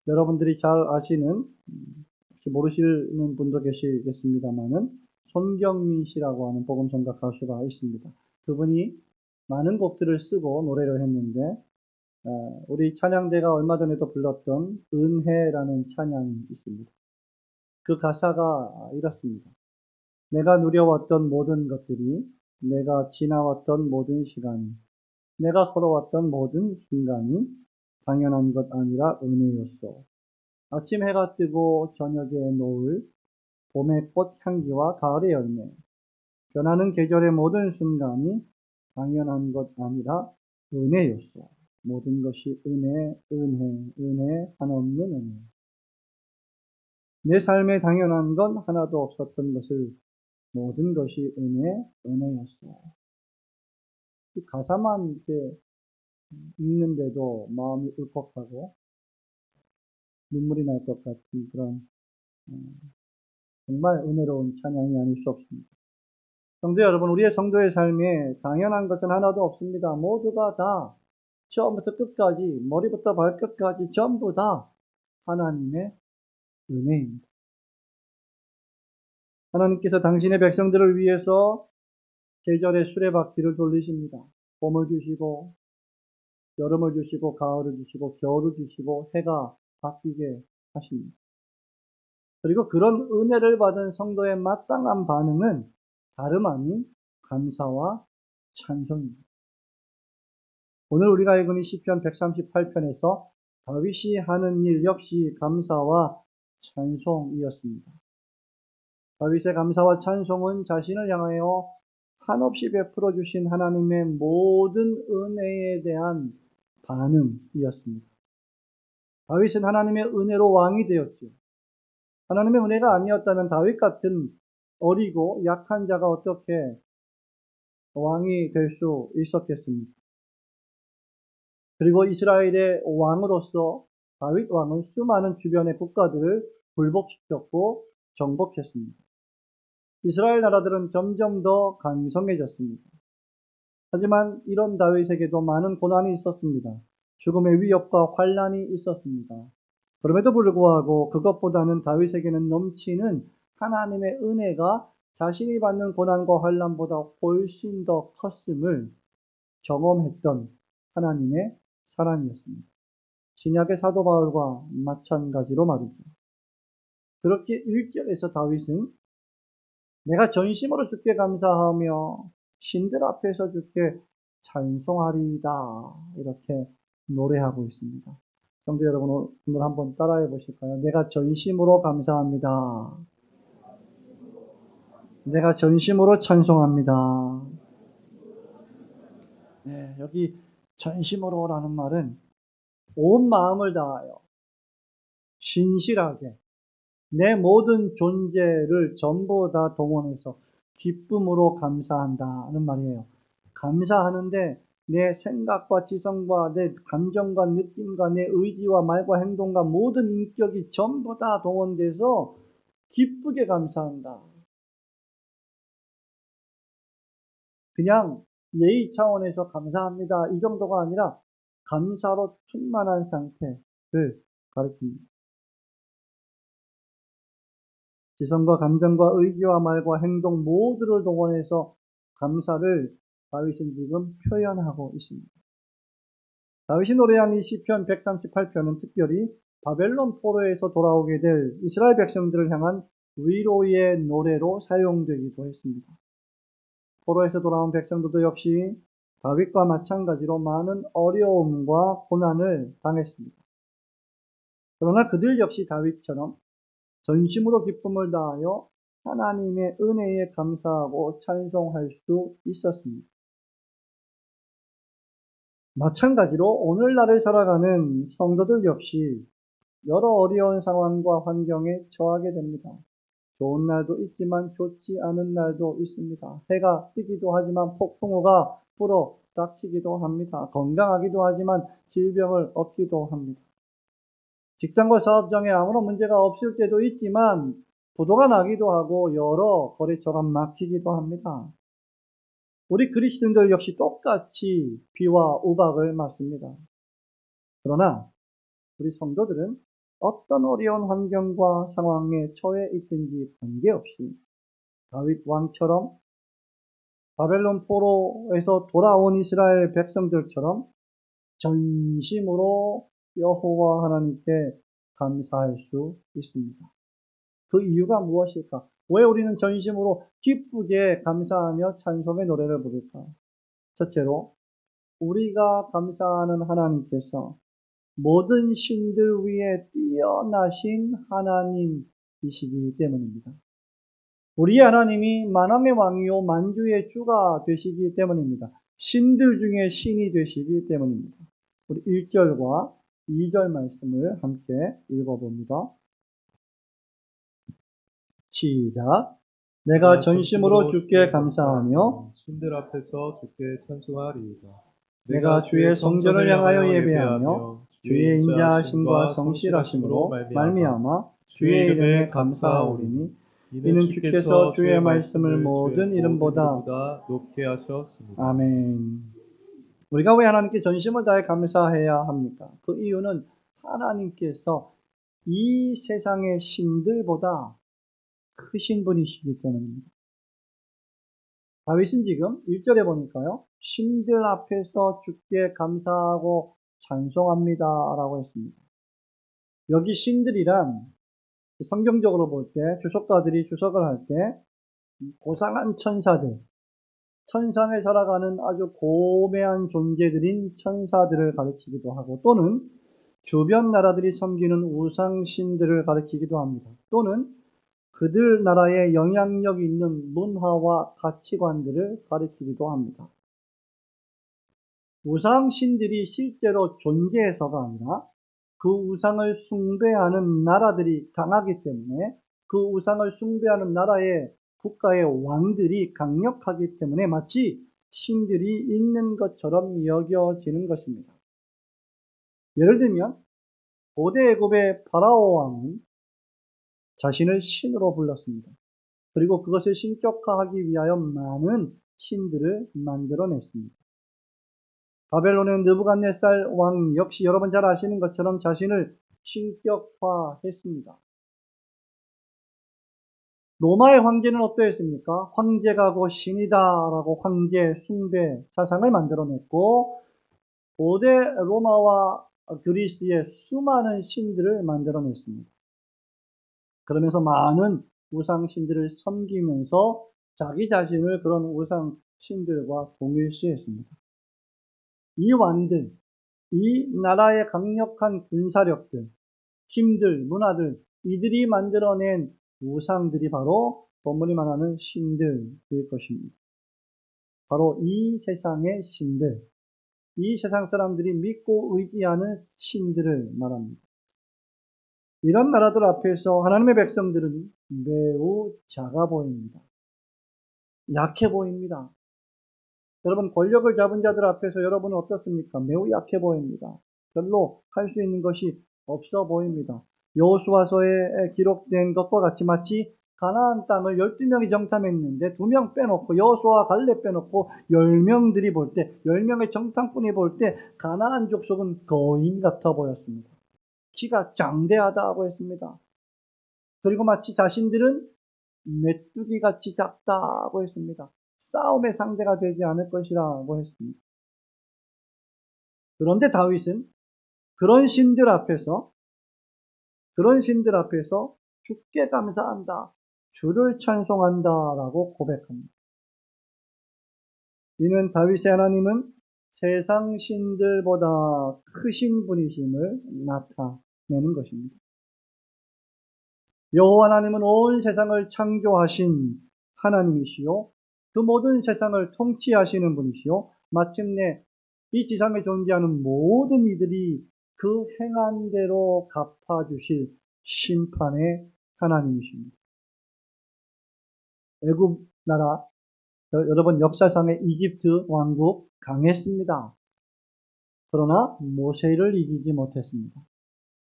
여러분들이 잘 아시는, 혹시 모르시는 분도 계시겠습니다만은, 손경민 씨라고 하는 복음성가 가수가 있습니다. 그분이 많은 곡들을 쓰고 노래를 했는데, 우리 찬양대가 얼마 전에도 불렀던 은혜라는 찬양이 있습니다. 그 가사가 이렇습니다. 내가 누려왔던 모든 것들이, 내가 지나왔던 모든 시간이, 내가 걸어왔던 모든 순간이 당연한 것 아니라 은혜였소. 아침 해가 뜨고 저녁의 노을, 봄의 꽃 향기와 가을의 열매, 변하는 계절의 모든 순간이 당연한 것 아니라 은혜였소. 모든 것이 은혜, 은혜, 은혜, 한없는 은혜. 내 삶에 당연한 건 하나도 없었던 것을 모든 것이 은혜, 은혜였어. 이 가사만 이렇게 읽는데도 마음이 울컥하고 눈물이 날 것 같은 그런 정말 은혜로운 찬양이 아닐 수 없습니다. 성도 여러분, 우리의 성도의 삶에 당연한 것은 하나도 없습니다. 모두가 다 처음부터 끝까지, 머리부터 발끝까지 전부 다 하나님의 은혜입니다. 하나님께서 당신의 백성들을 위해서 계절의 수레바퀴를 돌리십니다. 봄을 주시고 여름을 주시고 가을을 주시고 겨울을 주시고 해가 바뀌게 하십니다. 그리고 그런 은혜를 받은 성도의 마땅한 반응은 다름 아닌 감사와 찬송입니다. 오늘 우리가 읽은 시편 138편에서 다윗이 하는 일 역시 감사와 찬송이었습니다. 다윗의 감사와 찬송은 자신을 향하여 한없이 베풀어 주신 하나님의 모든 은혜에 대한 반응이었습니다. 다윗은 하나님의 은혜로 왕이 되었죠. 하나님의 은혜가 아니었다면 다윗 같은 어리고 약한 자가 어떻게 왕이 될 수 있었겠습니까? 그리고 이스라엘의 왕으로서 다윗 왕은 수많은 주변의 국가들을 굴복시켰고 정복했습니다. 이스라엘 나라들은 점점 더 강성해졌습니다. 하지만 이런 다윗에게도 많은 고난이 있었습니다. 죽음의 위협과 환란이 있었습니다. 그럼에도 불구하고 그것보다는 다윗에게는 넘치는 하나님의 은혜가 자신이 받는 고난과 환란보다 훨씬 더 컸음을 경험했던 하나님의 사랑이었습니다. 신약의 사도 바울과 마찬가지로 말이죠. 그렇게 1절에서 다윗은 내가 전심으로 주께 감사하며 신들 앞에서 주께 찬송하리이다 이렇게 노래하고 있습니다. 성도 여러분, 오늘 한번 따라해 보실까요? 내가 전심으로 감사합니다. 내가 전심으로 찬송합니다. 네, 여기 전심으로라는 말은 온 마음을 다하여 신실하게 내 모든 존재를 전부 다 동원해서 기쁨으로 감사한다는 말이에요. 감사하는데 내 생각과 지성과 내 감정과 느낌과 내 의지와 말과 행동과 모든 인격이 전부 다 동원돼서 기쁘게 감사한다. 그냥 예의 차원에서 감사합니다. 이 정도가 아니라 감사로 충만한 상태를 가리킵니다. 지성과 감정과 의지와 말과 행동 모두를 동원해서 감사를 다윗은 지금 표현하고 있습니다. 다윗이 노래한 이 시편 138편은 특별히 바벨론 포로에서 돌아오게 될 이스라엘 백성들을 향한 위로의 노래로 사용되기도 했습니다. 포로에서 돌아온 백성들도 역시 다윗과 마찬가지로 많은 어려움과 고난을 당했습니다. 그러나 그들 역시 다윗처럼 전심으로 기쁨을 다하여 하나님의 은혜에 감사하고 찬송할 수 있었습니다. 마찬가지로 오늘날을 살아가는 성도들 역시 여러 어려운 상황과 환경에 처하게 됩니다. 좋은 날도 있지만 좋지 않은 날도 있습니다. 해가 뜨기도 하지만 폭풍우가 불어 닥치기도 합니다. 건강하기도 하지만 질병을 얻기도 합니다. 직장과 사업장에 아무런 문제가 없을 때도 있지만 부도가 나기도 하고 여러 거래처가 막히기도 합니다. 우리 그리스도인들 역시 똑같이 비와 우박을 맞습니다. 그러나 우리 성도들은 어떤 어려운 환경과 상황에 처해 있든지 관계없이 다윗 왕처럼 바벨론 포로에서 돌아온 이스라엘 백성들처럼 전심으로 여호와 하나님께 감사할 수 있습니다. 그 이유가 무엇일까? 왜 우리는 전심으로 기쁘게 감사하며 찬송의 노래를 부를까? 첫째로, 우리가 감사하는 하나님께서 모든 신들 위에 뛰어나신 하나님이시기 때문입니다. 우리 하나님이 만왕의 왕이요 만주의 주가 되시기 때문입니다. 신들 중에 신이 되시기 때문입니다. 우리 1절과 2절 말씀을 함께 읽어봅니다. 시작. 내가 전심으로 주께 감사하며 신들 앞에서 주께 찬송하리이다. 내가 주의 성전을 향하여 예배하며 주의 인자하심과 성실하심으로 말미암아 주의 이름에 감사하오리니 이는 주께서 주의 말씀을 모든 이름보다 높게 하셨습니다. 아멘. 우리가 왜 하나님께 전심을 다해 감사해야 합니까? 그 이유는 하나님께서 이 세상의 신들보다 크신 분이시기 때문입니다. 다윗은 지금 1절에 보니까요, 신들 앞에서 주께 감사하고 찬송합니다 라고 했습니다. 여기 신들이란 성경적으로 볼 때 주석가들이 주석을 할 때 고상한 천사들, 천상에 살아가는 아주 고매한 존재들인 천사들을 가리키기도 하고, 또는 주변 나라들이 섬기는 우상신들을 가리키기도 합니다. 또는 그들 나라에 영향력 있는 문화와 가치관들을 가리키기도 합니다. 우상신들이 실제로 존재해서가 아니라 그 우상을 숭배하는 나라들이 강하기 때문에 그 우상을 숭배하는 나라의 국가의 왕들이 강력하기 때문에 마치 신들이 있는 것처럼 여겨지는 것입니다. 예를 들면 고대 애굽의 파라오 왕은 자신을 신으로 불렀습니다. 그리고 그것을 신격화하기 위하여 많은 신들을 만들어냈습니다. 바벨론의 느부갓네살 왕 역시 여러분 잘 아시는 것처럼 자신을 신격화했습니다. 로마의 황제는 어떠했습니까? 황제가 곧 신이다라고 황제 숭배 사상을 만들어냈고, 고대 로마와 그리스의 수많은 신들을 만들어냈습니다. 그러면서 많은 우상 신들을 섬기면서 자기 자신을 그런 우상 신들과 동일시했습니다. 이 왕들, 이 나라의 강력한 군사력들, 힘들, 문화들, 이들이 만들어낸 우상들이 바로 본문이 말하는 신들일 것입니다. 바로 이 세상의 신들, 이 세상 사람들이 믿고 의지하는 신들을 말합니다. 이런 나라들 앞에서 하나님의 백성들은 매우 작아 보입니다. 약해 보입니다. 여러분, 권력을 잡은 자들 앞에서 여러분은 어떻습니까? 매우 약해 보입니다. 별로 할 수 있는 것이 없어 보입니다. 여호수아서에 기록된 것과 같이 마치 가나안 땅을 12명이 정탐했는데 2명 빼놓고 여호수아 갈렙 빼놓고 10명들이 볼 때, 10명의 정탐꾼이 볼 때 가나안 족속은 거인 같아 보였습니다. 키가 장대하다고 했습니다. 그리고 마치 자신들은 메뚜기같이 작다고 했습니다. 싸움의 상대가 되지 않을 것이라고 했습니다. 그런데 다윗은 그런 신들 앞에서 주께 감사한다, 주를 찬송한다 라고 고백합니다. 이는 다윗의 하나님은 세상 신들보다 크신 분이심을 나타내는 것입니다. 여호와 하나님은 온 세상을 창조하신 하나님이시요, 그 모든 세상을 통치하시는 분이시요, 마침내 이 지상에 존재하는 모든 이들이 그 행한 대로 갚아주실 심판의 하나님이십니다. 애굽 나라, 여러분 역사상의 이집트 왕국 강했습니다. 그러나 모세를 이기지 못했습니다.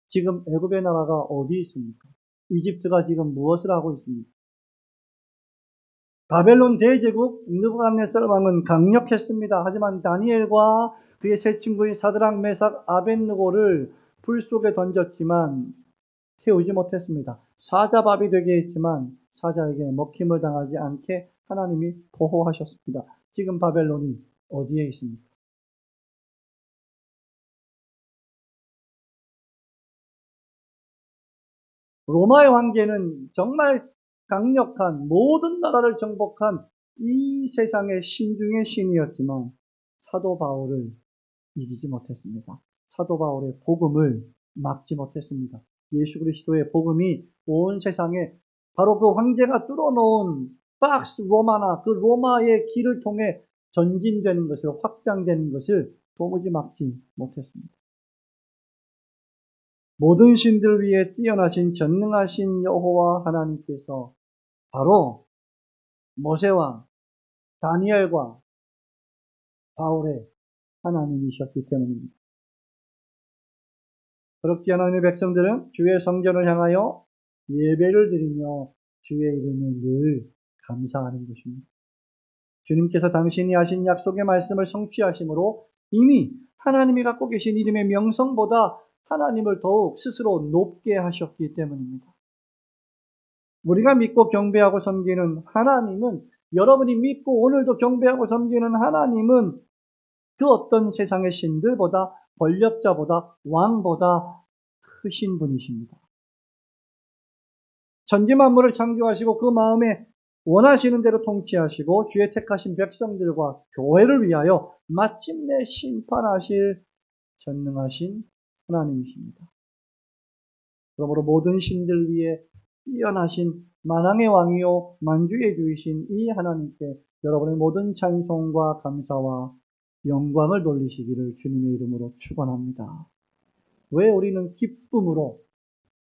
지금 애굽의 나라가 어디 있습니까? 이집트가 지금 무엇을 하고 있습니까? 바벨론 대제국 느부갓네살 왕은 강력했습니다. 하지만 다니엘과 그의 세 친구인 사드락, 메삭, 아벳느고를 불 속에 던졌지만 태우지 못했습니다. 사자밥이 되게 했지만 사자에게 먹힘을 당하지 않게 하나님이 보호하셨습니다. 지금 바벨론이 어디에 있습니까? 로마의 황제는 정말 강력한 모든 나라를 정복한 이 세상의 신 중의 신이었지만 사도 바울을 이기지 못했습니다. 사도 바울의 복음을 막지 못했습니다. 예수 그리스도의 복음이 온 세상에 바로 그 황제가 뚫어놓은 박스 로마나 그 로마의 길을 통해 전진되는 것을, 확장되는 것을 도무지 막지 못했습니다. 모든 신들 위에 뛰어나신 전능하신 여호와 하나님께서 바로 모세와 다니엘과 바울의 하나님이셨기 때문입니다. 그렇게 하나님의 백성들은 주의 성전을 향하여 예배를 드리며 주의 이름을 늘 감사하는 것입니다. 주님께서 당신이 하신 약속의 말씀을 성취하심으로 이미 하나님이 갖고 계신 이름의 명성보다 하나님을 더욱 스스로 높게 하셨기 때문입니다. 우리가 믿고 경배하고 섬기는 하나님은, 여러분이 믿고 오늘도 경배하고 섬기는 하나님은 그 어떤 세상의 신들보다, 권력자보다, 왕보다 크신 분이십니다. 천지만물을 창조하시고 그 마음에 원하시는 대로 통치하시고 주의 택하신 백성들과 교회를 위하여 마침내 심판하실 전능하신 하나님이십니다. 그러므로 모든 신들 위에 뛰어나신 만왕의 왕이요 만주의 주이신 이 하나님께 여러분의 모든 찬송과 감사와 영광을 돌리시기를 주님의 이름으로 축원합니다. 왜 우리는 기쁨으로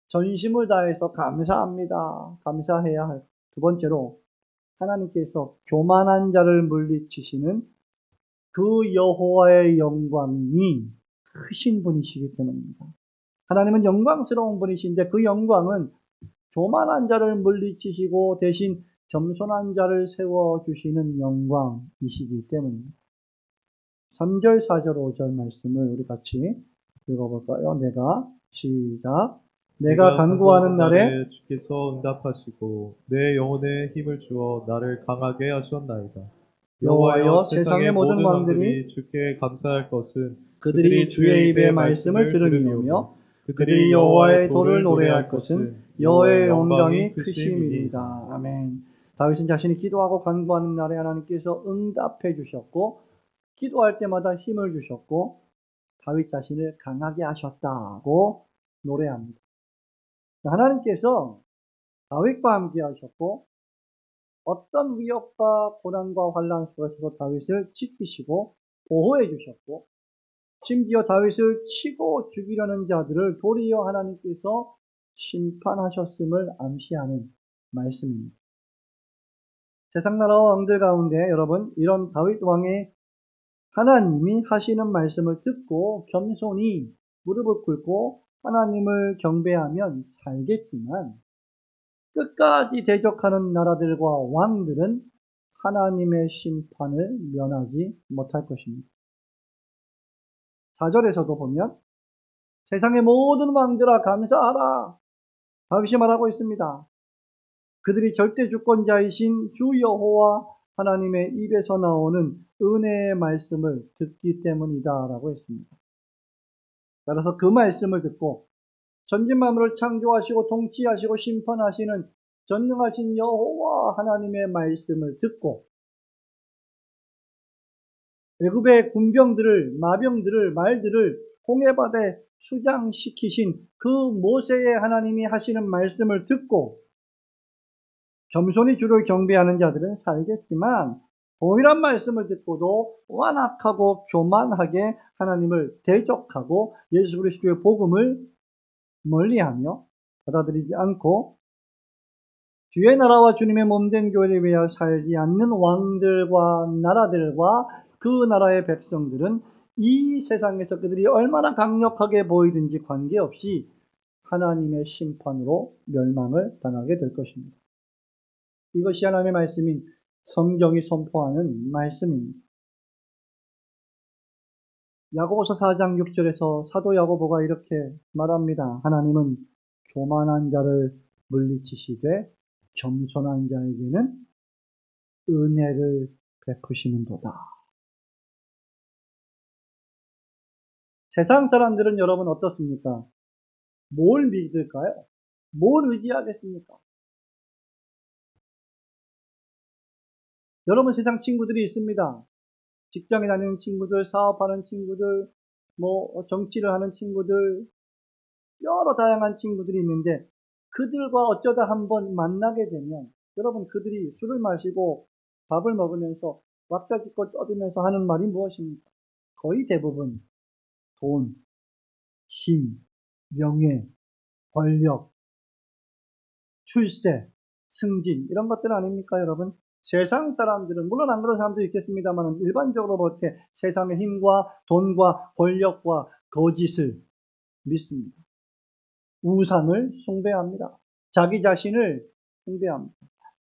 전심을 다해서 감사합니다. 감사해야 할. 두 번째로 하나님께서 교만한 자를 물리치시는 그 여호와의 영광이 크신 분이시기 때문입니다. 하나님은 영광스러운 분이신데 그 영광은 교만한 자를 물리치시고 대신 겸손한 자를 세워주시는 영광이시기 때문입니다. 3절, 4절, 5절 말씀을 우리 같이 읽어볼까요? 시작. 내가 간구하는 날에 주께서 응답하시고 내 영혼에 힘을 주어 나를 강하게 하셨나이다. 여호와여 세상의 모든 왕들이 주께 감사할 것은 그들이 주의 입의 말씀을 들으리오며 그들이 여호와의 도를 노래할 것은 여호와의 영광이 크심이니이다. 아멘. 다윗은 자신이 기도하고 간구하는 날에 하나님께서 응답해 주셨고 기도할 때마다 힘을 주셨고 다윗 자신을 강하게 하셨다고 노래합니다. 하나님께서 다윗과 함께 하셨고 어떤 위협과 고난과 환난 속에서도 다윗을 지키시고 보호해 주셨고 심지어 다윗을 치고 죽이려는 자들을 도리어 하나님께서 심판하셨음을 암시하는 말씀입니다. 세상 나라와 왕들 가운데 여러분 이런 다윗 왕의 하나님이 하시는 말씀을 듣고 겸손히 무릎을 꿇고 하나님을 경배하면 살겠지만 끝까지 대적하는 나라들과 왕들은 하나님의 심판을 면하지 못할 것입니다. 4절에서도 보면 세상의 모든 왕들아 감사하라 다윗이 말하고 있습니다. 그들이 절대 주권자이신 주 여호와 하나님의 입에서 나오는 은혜의 말씀을 듣기 때문이다 라고 했습니다. 따라서 그 말씀을 듣고 전진만물을 창조하시고 통치하시고 심판하시는 전능하신 여호와 하나님의 말씀을 듣고 애굽의 군병들을, 마병들을, 말들을 홍해바다에 수장시키신 그 모세의 하나님이 하시는 말씀을 듣고 겸손히 주를 경배하는 자들은 살겠지만 동일한 말씀을 듣고도 완악하고 교만하게 하나님을 대적하고 예수 그리스도의 복음을 멀리하며 받아들이지 않고 주의 나라와 주님의 몸된 교회를 위하여 살지 않는 왕들과 나라들과 그 나라의 백성들은 이 세상에서 그들이 얼마나 강력하게 보이든지 관계없이 하나님의 심판으로 멸망을 당하게 될 것입니다. 이것이 하나님의 말씀인 성경이 선포하는 말씀입니다. 야고보서 4장 6절에서 사도 야고보가 이렇게 말합니다. 하나님은 교만한 자를 물리치시되 겸손한 자에게는 은혜를 베푸시는도다. 세상 사람들은 여러분 어떻습니까? 뭘 믿을까요? 뭘 의지하겠습니까? 여러분 세상 친구들이 있습니다. 직장에 다니는 친구들, 사업하는 친구들, 정치를 하는 친구들, 여러 다양한 친구들이 있는데 그들과 어쩌다 한번 만나게 되면 여러분 그들이 술을 마시고 밥을 먹으면서 왁자지껄 떠들면서 하는 말이 무엇입니까? 거의 대부분 돈, 힘, 명예, 권력, 출세, 승진 이런 것들 아닙니까 여러분? 세상 사람들은 물론 안 그런 사람도 있겠습니다만 일반적으로 그렇게 세상의 힘과 돈과 권력과 거짓을 믿습니다. 우상을 숭배합니다. 자기 자신을 숭배합니다.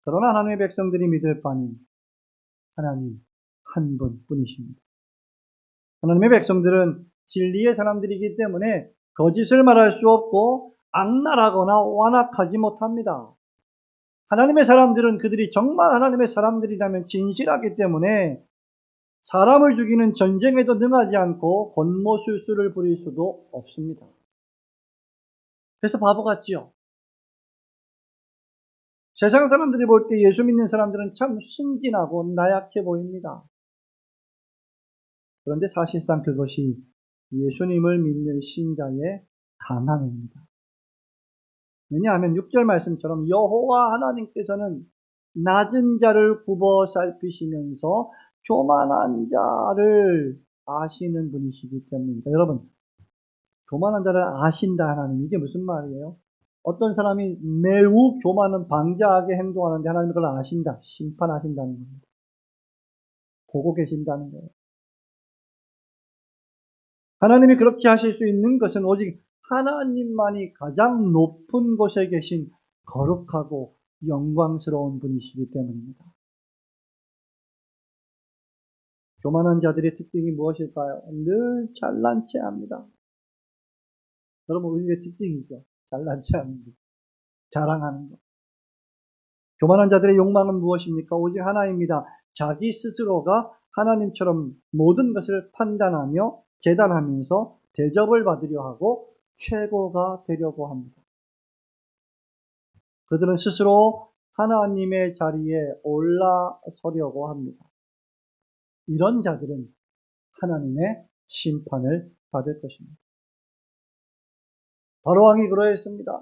그러나 하나님의 백성들이 믿을 바는 하나님 한 분뿐이십니다. 하나님의 백성들은 진리의 사람들이기 때문에 거짓을 말할 수 없고 악랄하거나 완악하지 못합니다. 하나님의 사람들은 그들이 정말 하나님의 사람들이라면 진실하기 때문에 사람을 죽이는 전쟁에도 능하지 않고 권모술수를 부릴 수도 없습니다. 그래서 바보 같지요. 세상 사람들이 볼 때 예수 믿는 사람들은 참 순진하고 나약해 보입니다. 그런데 사실상 그것이 예수님을 믿는 신자의 가난입니다. 왜냐하면 6절 말씀처럼 여호와 하나님께서는 낮은 자를 굽어 살피시면서 교만한 자를 아시는 분이시기 때문입니다. 여러분, 교만한 자를 아신다 하나님, 이게 무슨 말이에요? 어떤 사람이 매우 교만한 방자하게 행동하는데 하나님이 그걸 아신다, 심판하신다는 겁니다. 보고 계신다는 거예요. 하나님이 그렇게 하실 수 있는 것은 오직 하나님만이 가장 높은 곳에 계신 거룩하고 영광스러운 분이시기 때문입니다. 교만한 자들의 특징이 무엇일까요? 늘 잘난 체합니다. 여러분, 우리의 특징이죠. 잘난 체하는 것, 자랑하는 것. 교만한 자들의 욕망은 무엇입니까? 오직 하나입니다. 자기 스스로가 하나님처럼 모든 것을 판단하며 재단하면서 대접을 받으려 하고 최고가 되려고 합니다. 그들은 스스로 하나님의 자리에 올라서려고 합니다. 이런 자들은 하나님의 심판을 받을 것입니다. 바로왕이 그러했습니다.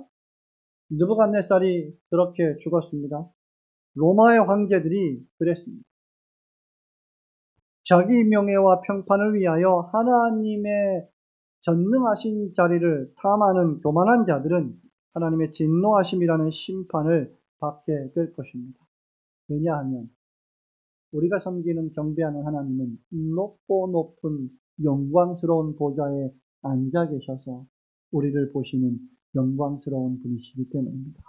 느부갓네살이 그렇게 죽었습니다. 로마의 황제들이 그랬습니다. 자기 명예와 평판을 위하여 하나님의 전능하신 자리를 탐하는 교만한 자들은 하나님의 진노하심이라는 심판을 받게 될 것입니다. 왜냐하면 우리가 섬기는 경배하는 하나님은 높고 높은 영광스러운 보좌에 앉아 계셔서 우리를 보시는 영광스러운 분이시기 때문입니다.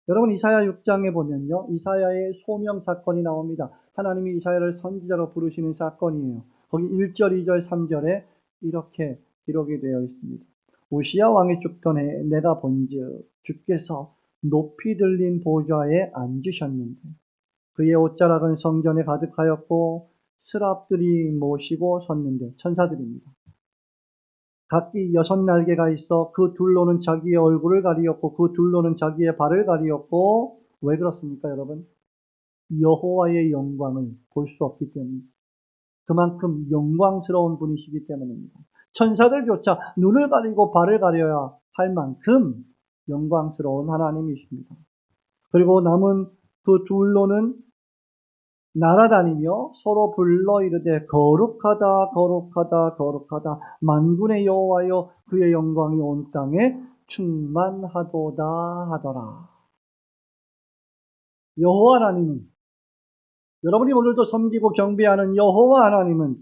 여러분 이사야 6장에 보면요. 이사야의 소명 사건이 나옵니다. 하나님이 이사야를 선지자로 부르시는 사건이에요. 거기 1절, 2절, 3절에 이렇게 기록이 되어 있습니다. 우시야 왕이 죽던 해에 내가 본즉 주께서 높이 들린 보좌에 앉으셨는데 그의 옷자락은 성전에 가득하였고 스랍들이 모시고 섰는데 천사들입니다. 각기 6날개가 있어 그 둘로는 자기의 얼굴을 가리었고 그 둘로는 자기의 발을 가리었고 왜 그렇습니까 여러분? 여호와의 영광을 볼 수 없기 때문입니다. 그만큼 영광스러운 분이시기 때문입니다. 천사들조차 눈을 가리고 발을 가려야 할 만큼 영광스러운 하나님이십니다. 그리고 남은 그 둘로는 날아다니며 서로 불러 이르되 거룩하다 거룩하다 거룩하다 만군의 여호와여 그의 영광이 온 땅에 충만하도다 하더라. 여호와 하나님은 여러분이 오늘도 섬기고 경배하는 여호와 하나님은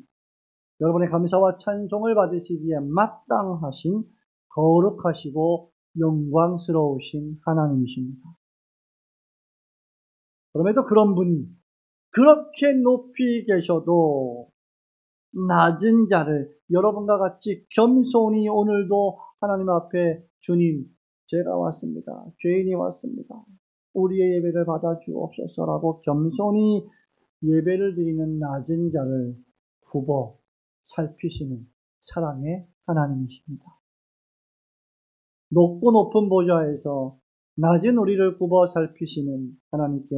여러분의 감사와 찬송을 받으시기에 마땅하신 거룩하시고 영광스러우신 하나님이십니다. 그럼에도 그런 분이 그렇게 높이 계셔도 낮은 자를 여러분과 같이 겸손히 오늘도 하나님 앞에 주님 제가 왔습니다. 죄인이 왔습니다. 우리의 예배를 받아 주옵소서라고 겸손히 예배를 드리는 낮은 자를 굽어 살피시는 사랑의 하나님이십니다. 높고 높은 보좌에서 낮은 우리를 굽어 살피시는 하나님께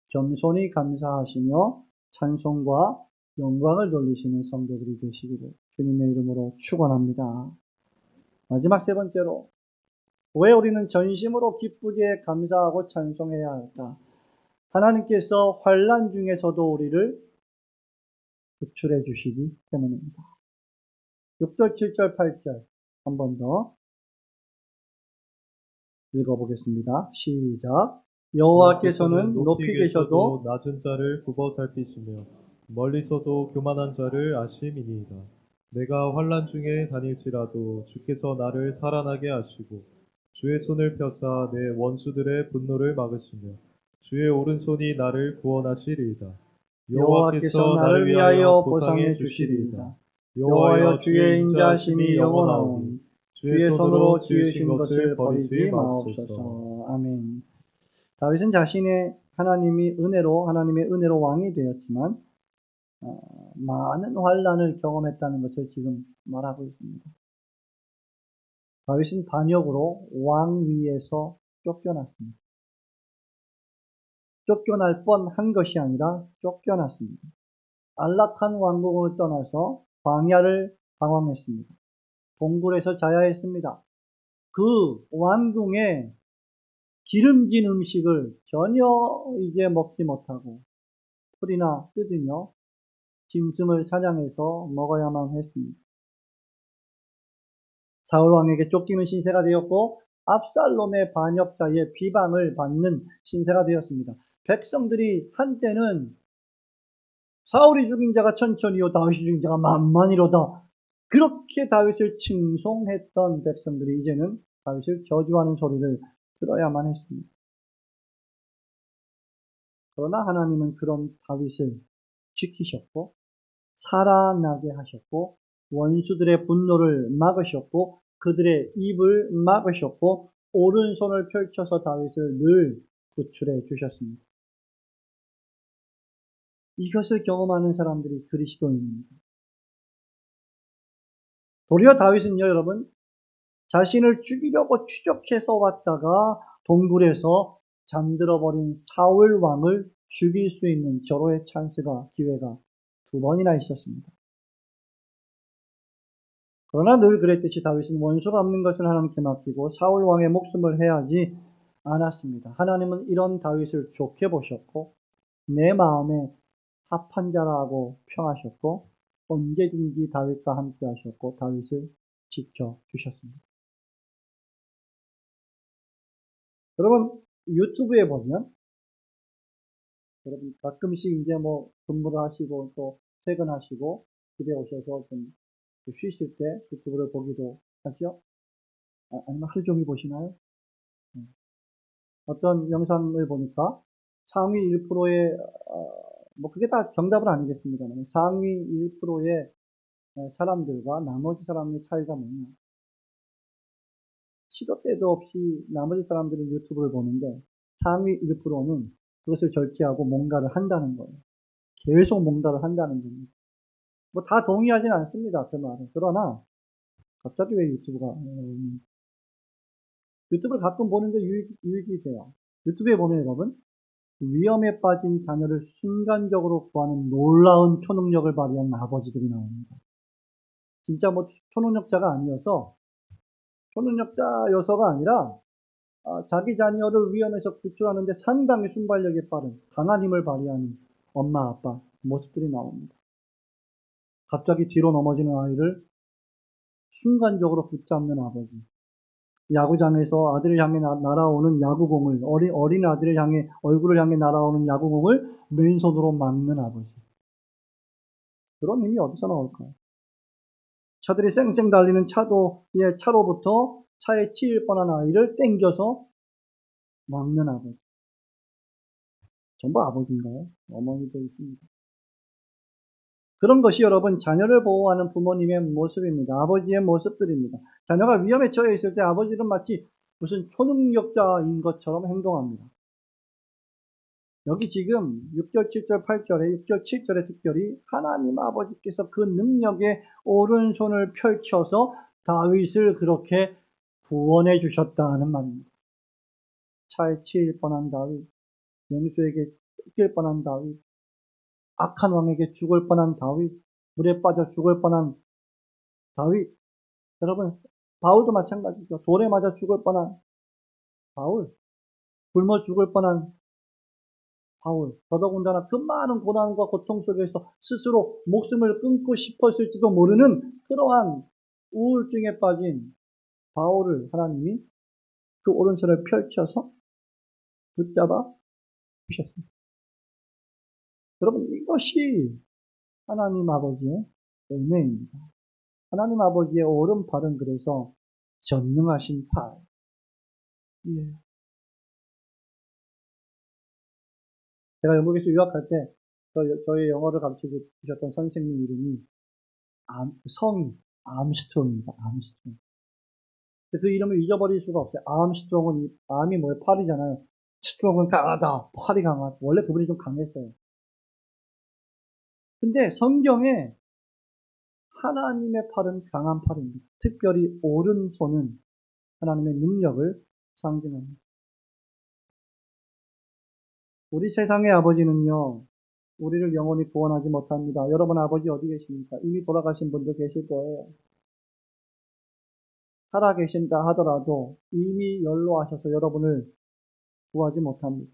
겸손히 감사하시며 찬송과 영광을 돌리시는 성도들이 되시기를 주님의 이름으로 축원합니다. 마지막 세 번째로, 왜 우리는 전심으로 기쁘게 감사하고 찬송해야 할까? 하나님께서 환난 중에서도 우리를 구출해 주시기 때문입니다. 6절, 7절, 8절 한 번 더 읽어보겠습니다. 시작. 여호와께서는 높이 계셔도 낮은 자를 굽어 살피시며 멀리서도 교만한 자를 아심이니이다. 내가 환난 중에 다닐지라도 주께서 나를 살아나게 하시고 주의 손을 펴사 내 원수들의 분노를 막으시며 주의 오른손이 나를 구원하시리이다. 여호와께서 나를 위하여 보상해 주시리이다. 여호와여 주의 인자하심이 영원하오니 주의 손으로 지으신 것을 버리지 마옵소서. 아멘. 다윗은 자신의 하나님의 은혜로 왕이 되었지만 많은 환난을 경험했다는 것을 지금 말하고 있습니다. 다윗은 반역으로 왕위에서 쫓겨났습니다. 쫓겨날 뻔한 것이 아니라 쫓겨났습니다. 안락한 왕국을 떠나서 광야를 방황했습니다. 동굴에서 자야 했습니다. 그 왕궁에 기름진 음식을 전혀 이제 먹지 못하고 풀이나 뜯으며 짐승을 사냥해서 먹어야만 했습니다. 사울 왕에게 쫓기는 신세가 되었고 압살롬의 반역자의 비방을 받는 신세가 되었습니다. 백성들이 한때는 사울이 죽인 자가 천천히요 다윗이 죽인 자가 만만이로다, 그렇게 다윗을 칭송했던 백성들이 이제는 다윗을 저주하는 소리를 들어야만 했습니다. 그러나 하나님은 그런 다윗을 지키셨고 살아나게 하셨고 원수들의 분노를 막으셨고 그들의 입을 막으셨고 오른손을 펼쳐서 다윗을 늘 구출해 주셨습니다. 이것을 경험하는 사람들이 그리스도인입니다. 도리어 다윗은요, 여러분, 자신을 죽이려고 추적해서 왔다가 동굴에서 잠들어버린 사울 왕을 죽일 수 있는 절호의 기회가 2번이나 있었습니다. 그러나 늘 그랬듯이 다윗은 원수가 없는 것을 하나님께 맡기고 사울 왕의 목숨을 해하지 않았습니다. 하나님은 이런 다윗을 좋게 보셨고 내 마음에 합한 자라고 평하셨고 언제든지 다윗과 함께 하셨고 다윗을 지켜주셨습니다. 여러분, 유튜브에 보면 여러분 가끔씩 이제 근무를 하시고 또 퇴근하시고 집에 오셔서 좀 쉬실 때 유튜브를 보기도 하죠? 아니면 하루 종일 보시나요? 어떤 영상을 보니까 상위 1%의 그게 다 정답은 아니겠습니다만 상위 1%의 사람들과 나머지 사람의 차이가 뭐냐? 시도 때도 없이 나머지 사람들은 유튜브를 보는데 상위 1%는 그것을 절제하고 뭔가를 한다는 거예요. 계속 뭔가를 한다는 겁니다. 다 동의하진 않습니다. 그 말은. 그러나 갑자기 왜 유튜브를 가끔 보는데 유익이 돼요. 유튜브에 보면 여러분 위험에 빠진 자녀를 순간적으로 구하는 놀라운 초능력을 발휘한 아버지들이 나옵니다. 진짜 초능력자가 아니어서 초능력자여서가 아니라 자기 자녀를 위험에서 구출하는데 상당히 순발력이 빠른 강한 힘을 발휘하는 엄마 아빠 모습들이 나옵니다. 갑자기 뒤로 넘어지는 아이를 순간적으로 붙잡는 아버지, 야구장에서 아들을 향해 날아오는 야구공을 어린 아들을 향해 얼굴을 향해 날아오는 야구공을 맨손으로 막는 아버지. 그런 힘이 어디서 나올까요? 차들이 쌩쌩 달리는 차로부터 차에 치일 뻔한 아이를 땡겨서 막는 아버지. 전부 아버지인가요? 어머니도 있습니다. 그런 것이 여러분 자녀를 보호하는 부모님의 모습입니다. 아버지의 모습들입니다. 자녀가 위험에 처해 있을 때 아버지는 마치 무슨 초능력자인 것처럼 행동합니다. 여기 지금 6절, 7절, 8절에 6절, 7절에 특별히 하나님 아버지께서 그 능력의 오른손을 펼쳐서 다윗을 그렇게 구원해 주셨다는 말입니다. 차에 치일 뻔한 다윗, 영수에게 쫓길 뻔한 다윗, 악한 왕에게 죽을 뻔한 다윗, 물에 빠져 죽을 뻔한 다윗. 여러분, 바울도 마찬가지죠. 돌에 맞아 죽을 뻔한 바울, 굶어 죽을 뻔한 바울. 더더군다나 그 많은 고난과 고통 속에서 스스로 목숨을 끊고 싶었을지도 모르는 그러한 우울증에 빠진 바울을 하나님이 그 오른손을 펼쳐서 붙잡아 주셨습니다. 여러분, 이것이 하나님 아버지의 은혜입니다. 하나님 아버지의 오른팔은 그래서 전능하신 팔. 예. 제가 영국에서 유학할 때 저희 영어를 가르쳐 주셨던 선생님 이름이 성이 암스트롱입니다. 암스트롱. 그 이름을 잊어버릴 수가 없어요. 암스트롱은 암이 뭐예요? 팔이잖아요. 스트롱은 강하다. 팔이 강하다. 원래 그분이 좀 강했어요. 근데 성경에 하나님의 팔은 강한 팔입니다. 특별히 오른손은 하나님의 능력을 상징합니다. 우리 세상의 아버지는요, 우리를 영원히 구원하지 못합니다. 여러분 아버지 어디 계십니까? 이미 돌아가신 분도 계실 거예요. 살아 계신다 하더라도 이미 연로하셔서 여러분을 구하지 못합니다.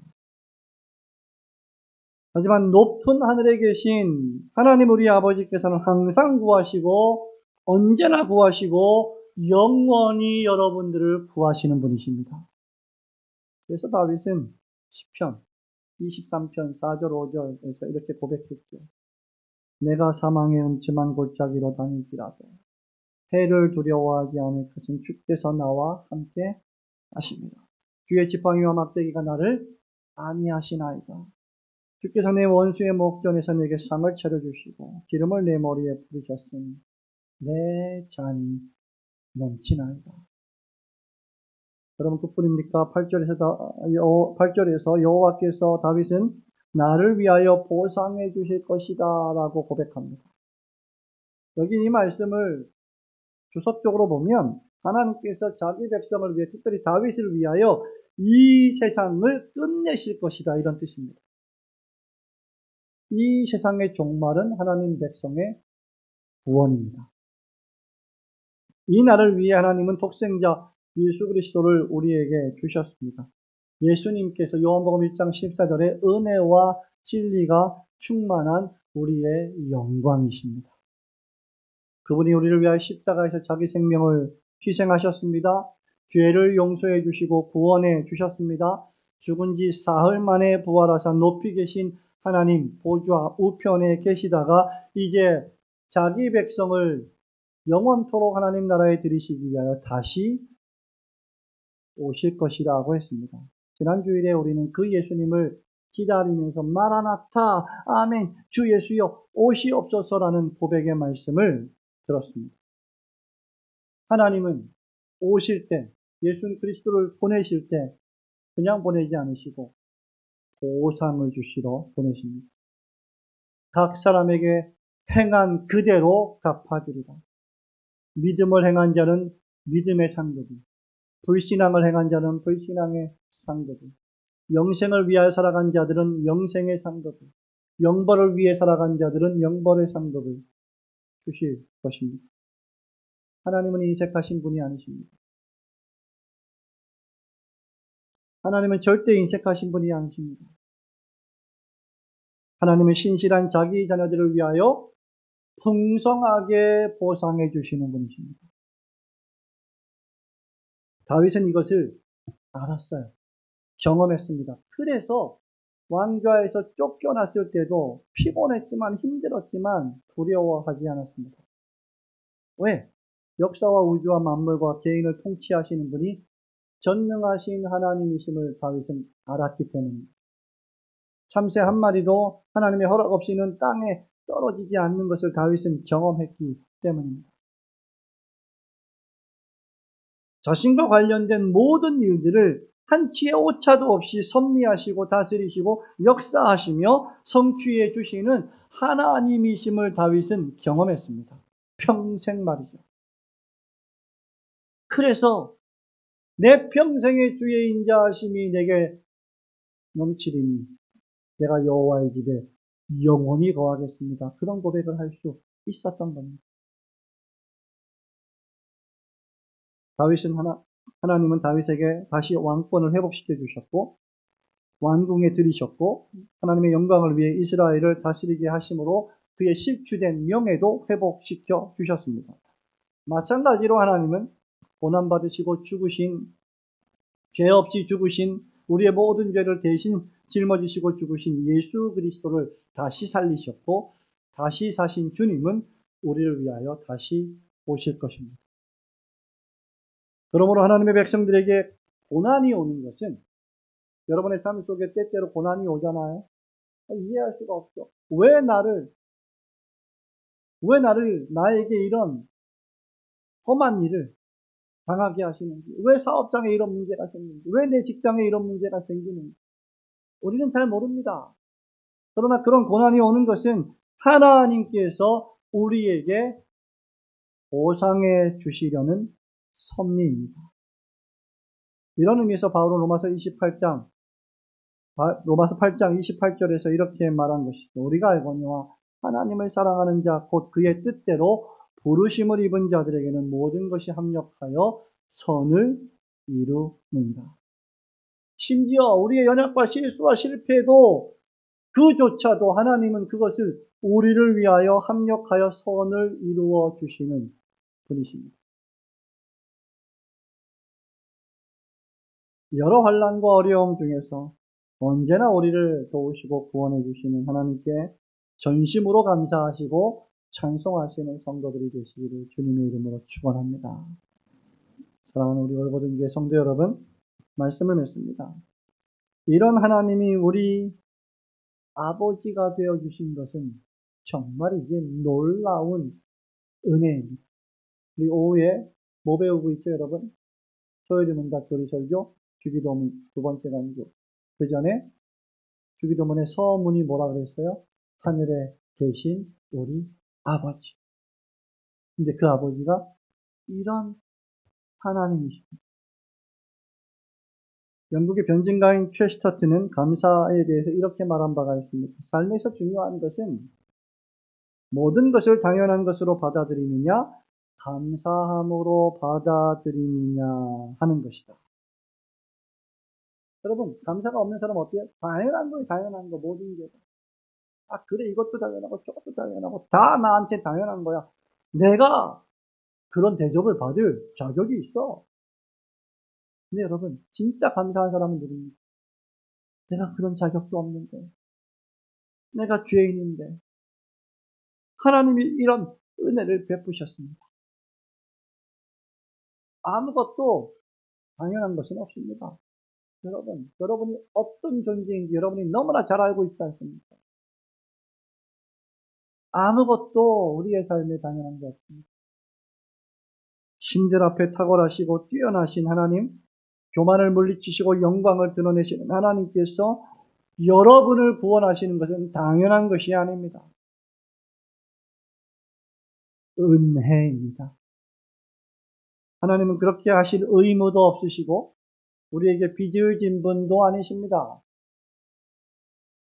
하지만 높은 하늘에 계신 하나님 우리 아버지께서는 항상 구하시고 언제나 구하시고 영원히 여러분들을 구하시는 분이십니다. 그래서 다윗은 시편 23편 4절 5절에서 이렇게 고백했죠. 내가 사망의 음침한 골짜기로 다닐지라도 해를 두려워하지 않을 것은 주께서 나와 함께 하십니다. 주의 지팡이와 막대기가 나를 안위하시나이다. 주께서 내 원수의 목전에서 내게 상을 차려주시고 기름을 내 머리에 부으셨으니 내 잔이 넘치나이다. 여러분 그뿐입니까? 8절에서 여호와께서 다윗은 나를 위하여 보상해 주실 것이다 라고 고백합니다. 여기 이 말씀을 주석적으로 보면 하나님께서 자기 백성을 위해 특별히 다윗을 위하여 이 세상을 끝내실 것이다 이런 뜻입니다. 이 세상의 종말은 하나님 백성의 구원입니다. 이 날을 위해 하나님은 독생자 예수 그리스도를 우리에게 주셨습니다. 예수님께서 요한복음 1장 14절에 은혜와 진리가 충만한 우리의 영광이십니다. 그분이 우리를 위하여 십자가에서 자기 생명을 희생하셨습니다. 죄를 용서해 주시고 구원해 주셨습니다. 죽은 지 사흘 만에 부활하사 높이 계신 하나님 보좌 우편에 계시다가 이제 자기 백성을 영원토록 하나님 나라에 들이시기 위하여 다시 오실 것이라고 했습니다. 지난 주일에 우리는 그 예수님을 기다리면서 마라나타 아멘 주 예수여 오시옵소서라는 고백의 말씀을 들었습니다. 하나님은 오실 때 예수 그리스도를 보내실 때 그냥 보내지 않으시고 보상을 주시러 보내십니다. 각 사람에게 행한 그대로 갚아주리라. 믿음을 행한 자는 믿음의 상급이, 불신앙을 행한 자는 불신앙의 상급이, 영생을 위하여 살아간 자들은 영생의 상급이, 영벌을 위해 살아간 자들은 영벌의 상급을 주실 것입니다. 하나님은 인색하신 분이 아니십니다. 하나님은 절대 인색하신 분이 아니십니다. 하나님은 신실한 자기 자녀들을 위하여 풍성하게 보상해 주시는 분이십니다. 다윗은 이것을 알았어요. 경험했습니다. 그래서 왕좌에서 쫓겨났을 때도 피곤했지만 힘들었지만 두려워하지 않았습니다. 왜? 역사와 우주와 만물과 개인을 통치하시는 분이 전능하신 하나님이심을 다윗은 알았기 때문입니다. 참새 한 마리도 하나님의 허락 없이는 땅에 떨어지지 않는 것을 다윗은 경험했기 때문입니다. 자신과 관련된 모든 일들을 한치의 오차도 없이 섭리하시고 다스리시고 역사하시며 성취해 주시는 하나님이심을 다윗은 경험했습니다. 평생 말이죠. 그래서 내 평생의 주의 인자하심이 내게 넘치리니 내가 여호와의 집에 영원히 거하겠습니다. 그런 고백을 할 수 있었던 겁니다. 하나님은 다윗에게 다시 왕권을 회복시켜 주셨고 왕궁에 들이셨고 하나님의 영광을 위해 이스라엘을 다스리게 하심으로 그의 실추된 명예도 회복시켜 주셨습니다. 마찬가지로 하나님은 고난받으시고 죽으신, 죄 없이 죽으신, 우리의 모든 죄를 대신 짊어지시고 죽으신 예수 그리스도를 다시 살리셨고 다시 사신 주님은 우리를 위하여 다시 오실 것입니다. 그러므로 하나님의 백성들에게 고난이 오는 것은, 여러분의 삶 속에 때때로 고난이 오잖아요. 이해할 수가 없죠. 왜 나에게 이런 험한 일을 당하게 하시는지, 왜 사업장에 이런 문제가 생기는지, 왜 내 직장에 이런 문제가 생기는지 우리는 잘 모릅니다. 그러나 그런 고난이 오는 것은 하나님께서 우리에게 보상해 주시려는 섭리입니다. 이런 의미에서 바울은 로마서 8장 28절에서 이렇게 말한 것이죠. 우리가 알거니와 하나님을 사랑하는 자 곧 그의 뜻대로 부르심을 입은 자들에게는 모든 것이 합력하여 선을 이루는다. 심지어 우리의 연약과 실수와 실패도 그조차도 하나님은 그것을 우리를 위하여 합력하여 선을 이루어 주시는 분이십니다. 여러 환난과 어려움 중에서 언제나 우리를 도우시고 구원해 주시는 하나님께 전심으로 감사하시고 찬송하시는 성도들이 되시기를 주님의 이름으로 축원합니다. 사랑하는 우리 올보든교회 성도 여러분, 말씀을 맺습니다. 이런 하나님이 우리 아버지가 되어 주신 것은 정말 이게 놀라운 은혜입니다. 우리 오후에 뭐 배우고 있죠, 여러분? 토요일 문답교리 설교, 주기도문 두 번째 강조. 그 전에 주기도문의 서문이 뭐라 그랬어요? 하늘에 계신 우리 아버지. 근데 그 아버지가 이런 하나님이십니다. 영국의 변증가인 최스터트는 감사에 대해서 이렇게 말한 바가 있습니다. 삶에서 중요한 것은 모든 것을 당연한 것으로 받아들이느냐, 감사함으로 받아들이느냐 하는 것이다. 여러분, 감사가 없는 사람은 어때요? 당연한 거예요, 당연한 거, 모든 게. 아, 그래, 이것도 당연하고, 저것도 당연하고, 다 나한테 당연한 거야. 내가 그런 대접을 받을 자격이 있어. 근데 여러분, 진짜 감사한 사람은 누굽니까? 내가 그런 자격도 없는데, 내가 죄인인데, 하나님이 이런 은혜를 베푸셨습니다. 아무것도 당연한 것은 없습니다. 여러분이 어떤 존재인지 여러분이 너무나 잘 알고 있지 않습니까? 아무것도 우리의 삶에 당연한 게 없습니다. 신들 앞에 탁월하시고 뛰어나신 하나님, 교만을 물리치시고 영광을 드러내시는 하나님께서 여러분을 구원하시는 것은 당연한 것이 아닙니다. 은혜입니다. 하나님은 그렇게 하실 의무도 없으시고 우리에게 빚을 진 분도 아니십니다.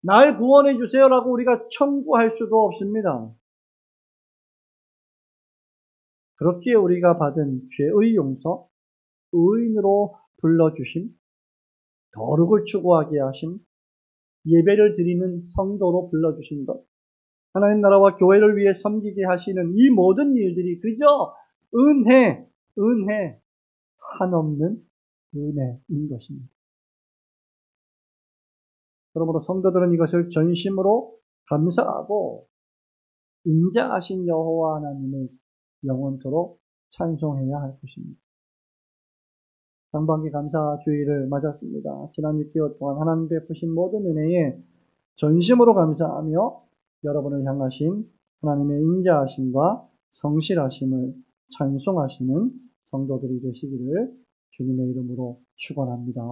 날 구원해 주세요라고 우리가 청구할 수도 없습니다. 그렇게 우리가 받은 죄의 용서, 의인으로 불러주심, 거룩을 추구하게 하심, 예배를 드리는 성도로 불러주신 것, 하나님 나라와 교회를 위해 섬기게 하시는 이 모든 일들이 그저 은혜, 한없는 은혜인 것입니다. 그러므로 성도들은 이것을 전심으로 감사하고 인자하신 여호와 하나님을 영원토록 찬송해야 할 것입니다. 상반기 감사 주일을 맞았습니다. 지난 6개월 동안 하나님 베푸신 모든 은혜에 전심으로 감사하며 여러분을 향하신 하나님의 인자하심과 성실하심을 찬송하시는 성도들이 되시기를 주님의 이름으로 축원합니다.